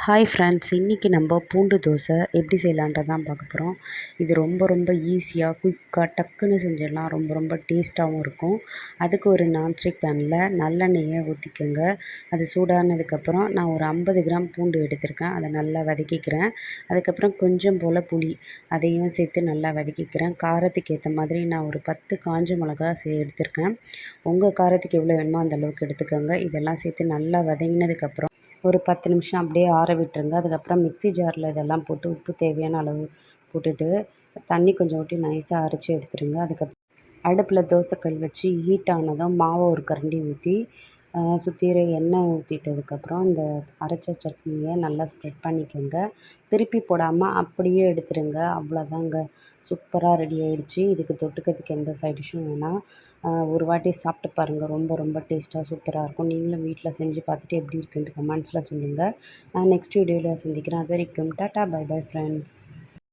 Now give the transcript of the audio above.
Hi friends, இன்றைக்கி நம்ம பூண்டு தோசை எப்படி செய்யலான்றது தான் பார்க்க போகிறோம். இது ரொம்ப ஈஸியாக குயிக்காக டக்குன்னு செஞ்சிடலாம். ரொம்ப டேஸ்ட்டாகவும் இருக்கும். அதுக்கு ஒரு நான்ஸ்டிக் பேனில் நல்லெண்ணெயை ஊற்றிக்கோங்க. அது சூடானதுக்கப்புறம் நான் ஒரு 50 கிராம் பூண்டு எடுத்திருக்கேன். அதை நல்லா வதக்கிக்கிறேன். அதுக்கப்புறம் கொஞ்சம் போல் புளி அதையும் சேர்த்து நல்லா வதக்கிக்கிறேன். காரத்துக்கு ஏற்ற மாதிரி நான் ஒரு 10 காஞ்ச மிளகா எடுத்திருக்கேன். உங்கள் காரத்துக்கு எவ்வளோ வேணுமோ அந்தளவுக்கு எடுத்துக்கோங்க. இதெல்லாம் சேர்த்து நல்லா வதங்கினதுக்கப்புறம் ஒரு 10 நிமிஷம் அப்படியே ஆற விட்டுருங்க. அதுக்கப்புறம் மிக்ஸி ஜாரில் இதெல்லாம் போட்டு உப்பு தேவையான அளவு போட்டுட்டு தண்ணி கொஞ்சம் ஊற்றி நைஸாக அரைச்சி எடுத்துருங்க. அதுக்கப்புறம் அடுப்பில் தோசைக்கல் வச்சு ஹீட் ஆனதும் மாவை ஒரு கரண்டி ஊற்றி சுற்றிர எண்ணெய் ஊற்றிட்டதுக்கப்புறம் இந்த அரைச்ச சட்னியை நல்லா ஸ்ப்ரெட் பண்ணிக்கோங்க. திருப்பி போடாமல் அப்படியே எடுத்துருங்க. அவ்வளோதாங்க, சூப்பராக ரெடி ஆகிடுச்சு. இதுக்கு தொட்டுக்கிறதுக்கு எந்த சைட் டிஷ்ஷும் வேணாம். ஒரு வாட்டி சாப்பிட்டு பாருங்கள். ரொம்ப டேஸ்ட்டாக சூப்பராக இருக்கும். நீங்களும் வீட்டில் செஞ்சு பார்த்துட்டு எப்படி இருக்குன்ட்டு கமெண்ட்ஸில் சொல்லுங்கள். நான் நெக்ஸ்ட் வீடியோவில் சந்திக்கிறேன். அது வரைக்கும் டாட்டா, பை பை ஃப்ரெண்ட்ஸ்.